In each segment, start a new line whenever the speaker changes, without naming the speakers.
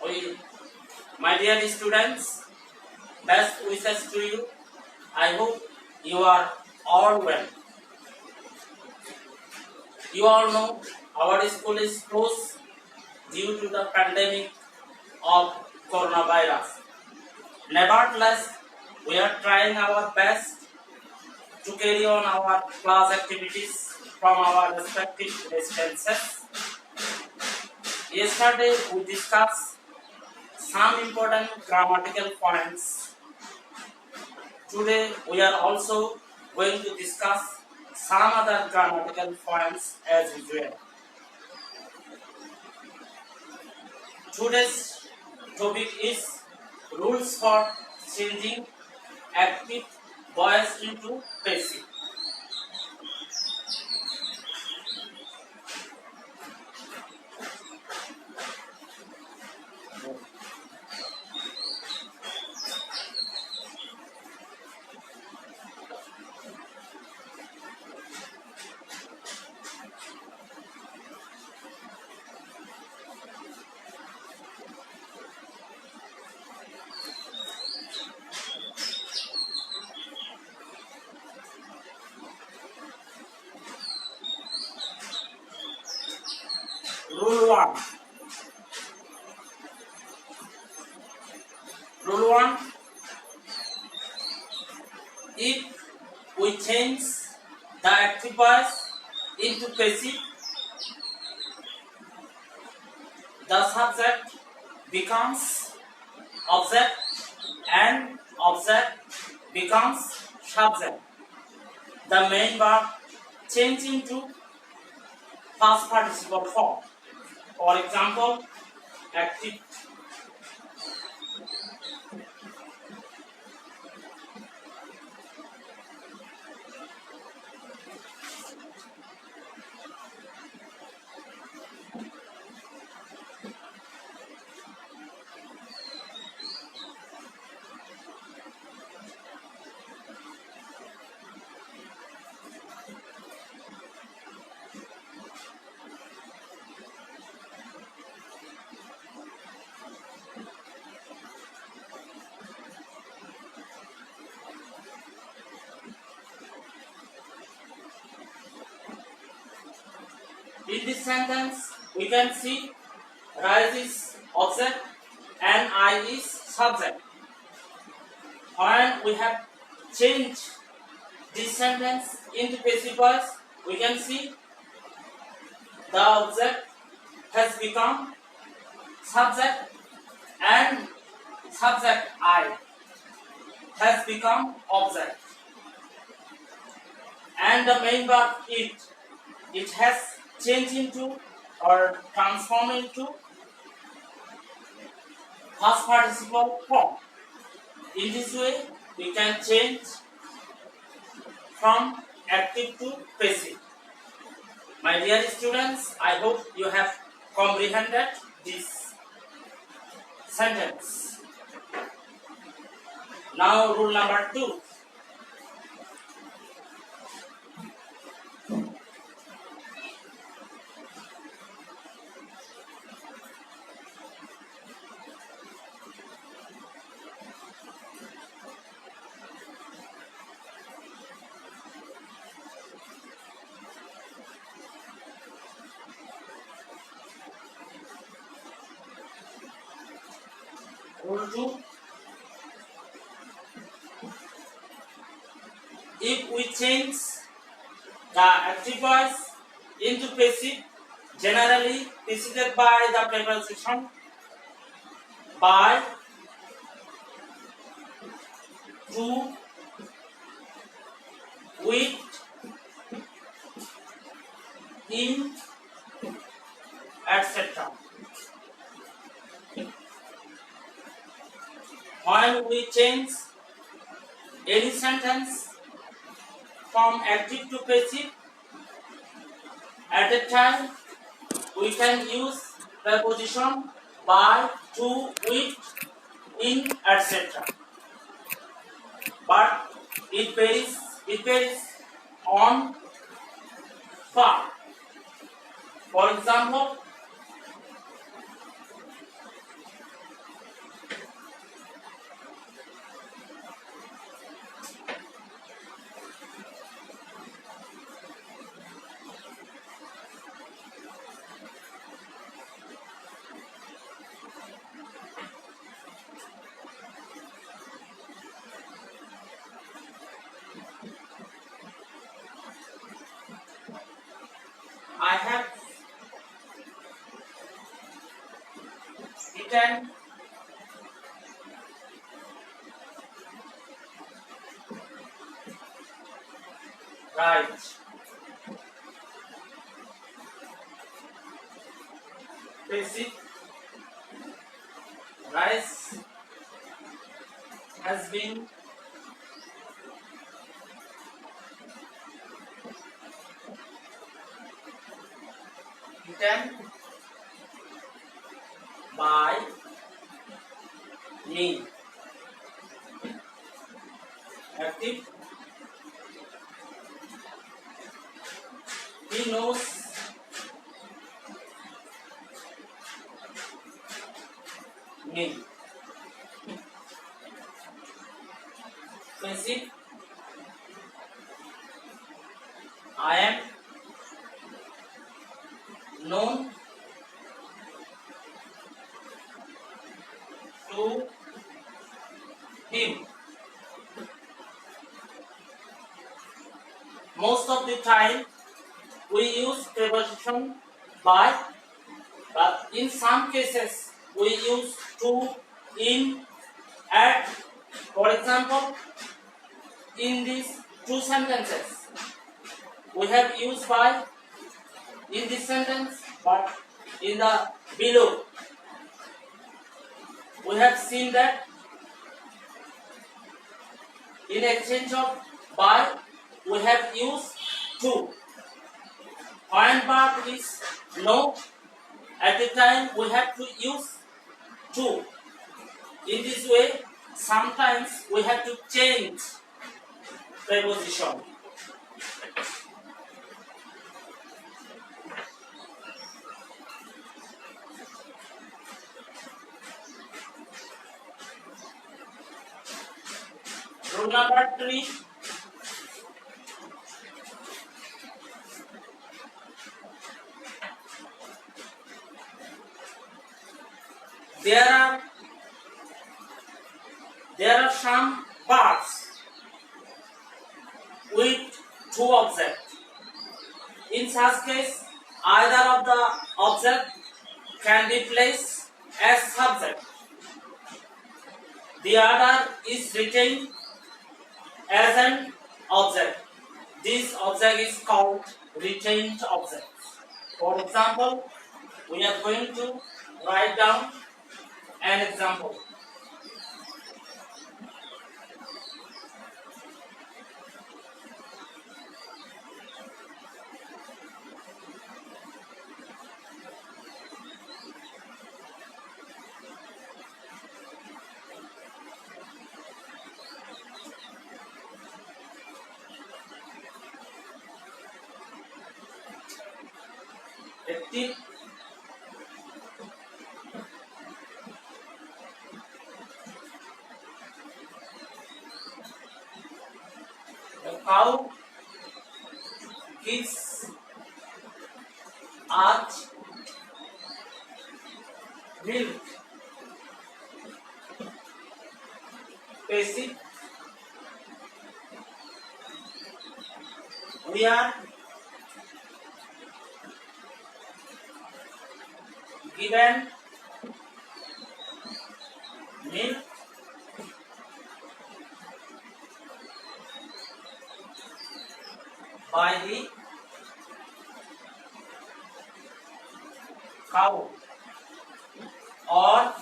We, my dear students, best wishes to you. I hope you are all well. You all know our school is closed due to the pandemic of coronavirus. Nevertheless, we are trying our best to carry on our class activities from our respective residences. Yesterday, we discussed some important grammatical points. Today, we are also going to discuss some other grammatical points as usual. Today's topic is rules for changing active voice into passive. Rule 1. Rule 1. If we change the active voice into passive, the subject becomes object and object becomes subject. The main verb change into past participle form. For example, active in this sentence, we can see rise is object and I is subject. When we have changed this sentence into passive voice, we can see the object has become subject and subject I has become object. And the main verb it has changed into or transformed into past participle form. In this way, we can change from active to passive. My dear students, I hope you have comprehended this sentence. Now, rule number 2. Rule 2. If we change the active voice into passive, generally preceded by the preposition by, to, with, in, etc. When we change any sentence from active to passive, at that time we can use preposition by, to, with, in, etc. But it varies on verb. For example, I have eaten right. Basic rice has been eaten by me. Active. He knows me. Passive. I am known to him. Most of the time we use preposition by, but in some cases we use to, in, at. For example, in these two sentences we have used by in this sentence, but in the below we have seen that in exchange of by we have used to. When verb is no, at the time we have to use to. In this way, sometimes we have to change preposition. Rule number 3. There are some verbs with two objects. In such case, either of the object can be placed as subject. The other is retained as an object. This object is called retained object. For example, we are going to write down an example. Active, the cow gives us milk. Passive, we are given milk by the cow, or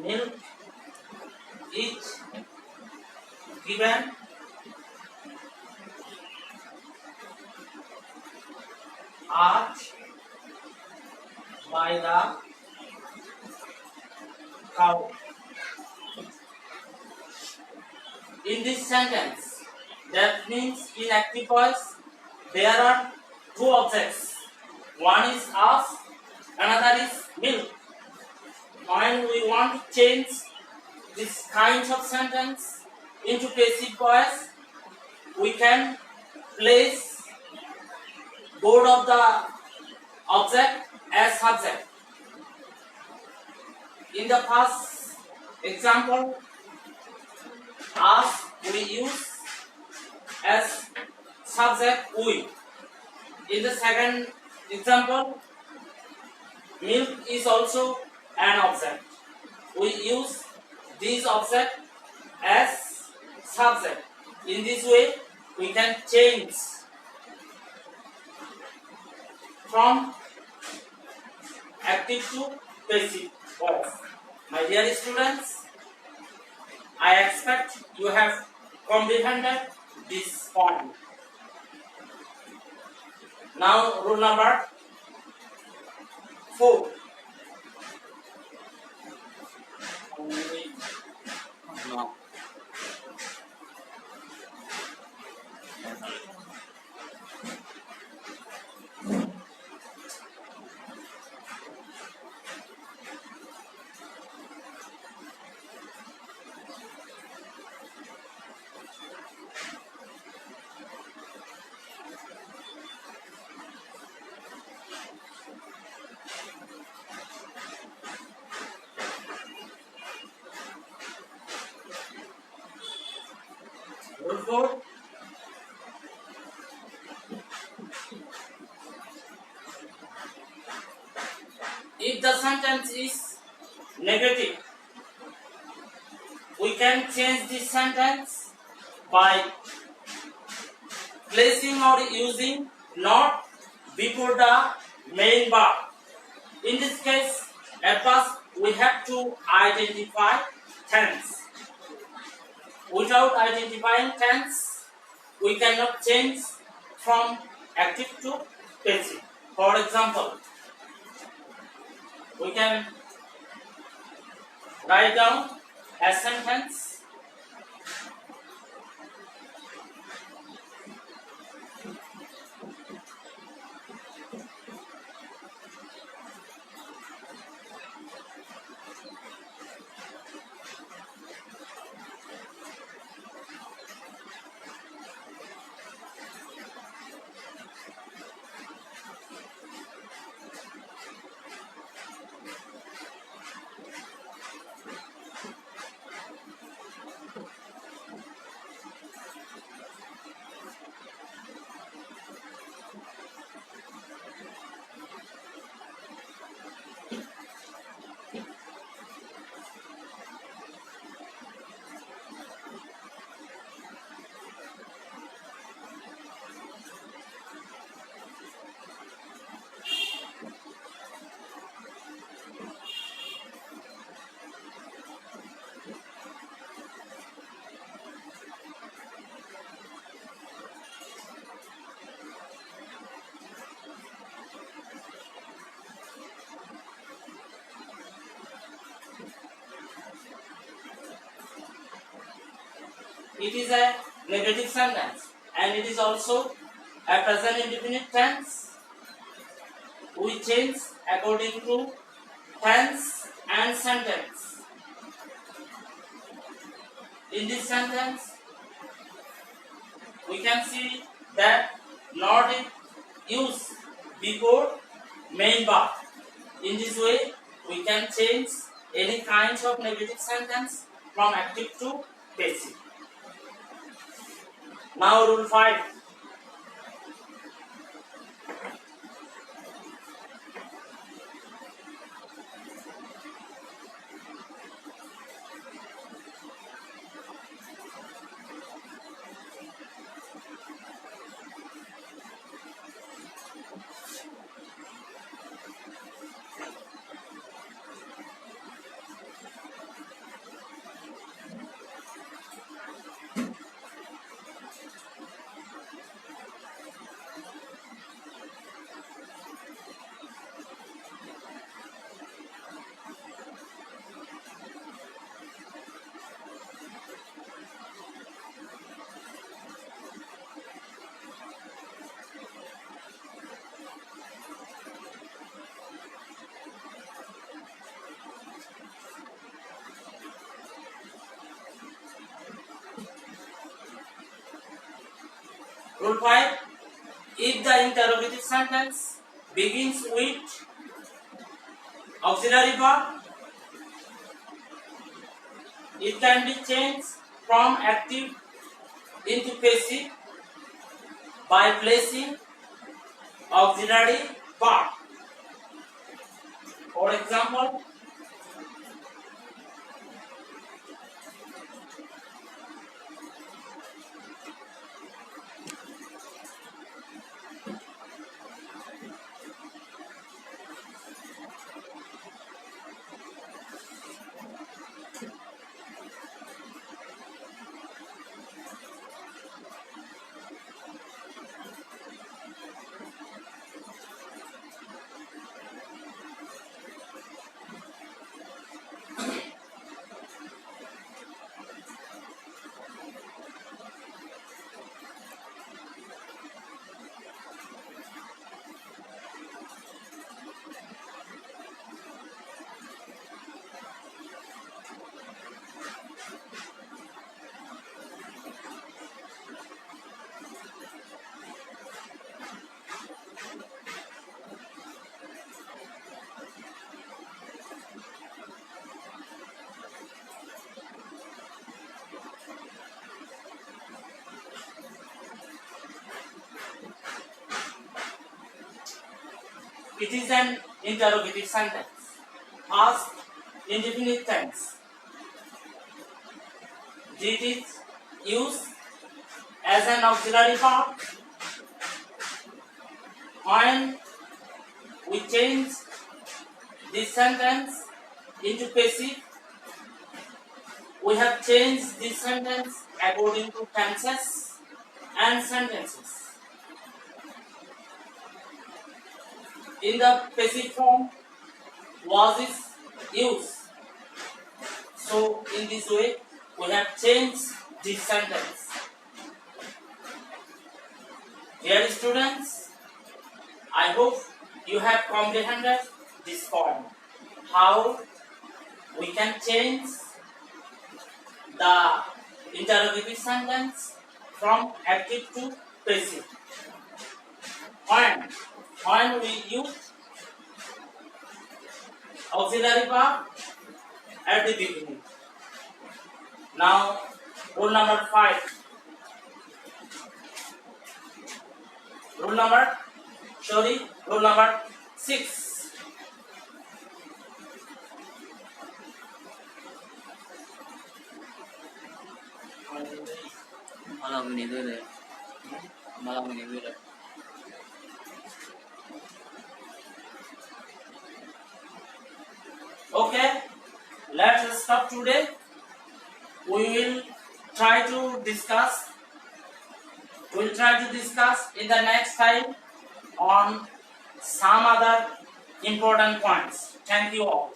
milk is given us by the cow. In this sentence, that means in active voice there are two objects. One is us, another is milk. When we want to change this kind of sentence into passive voice, we can place both of the object as subject. In the first example, Us we use as subject we. In the second example, milk is also an object. We use this object as subject. In this way, we can change from active to passive voice. My dear students, I expect you have comprehended this point. Now, rule number 4. No. Rule 4. If the sentence is negative, we can change this sentence by placing or using not before the main verb. In this case, at first we have to identify tense. Without identifying tense, we cannot change from active to passive. For example, we can write down a sentence. It is a negative sentence and it is also a present indefinite tense. We change according to tense and sentence. In this sentence, we can see that not is used before main verb. In this way, we can change any kind of negative sentence from active to passive. Now rule 5. Rule 5. If the interrogative sentence begins with auxiliary verb, it can be changed from active into passive by placing auxiliary verb. For example, it is an interrogative sentence. Asked indefinite tense. Did it used as an auxiliary verb? When we change this sentence into passive, we have changed this sentence according to tenses and sentences. In the passive form, was is used. So in this way, we have changed this sentence. Dear students, I hope you have comprehended this point. How we can change the interrogative sentence from active to passive. When we use auxiliary verb at the beginning. Now, rule number 5. Rule number 6.
Malam ini dulu.
Okay, let's stop today. We will try to discuss in the next time on some other important points. Thank you all.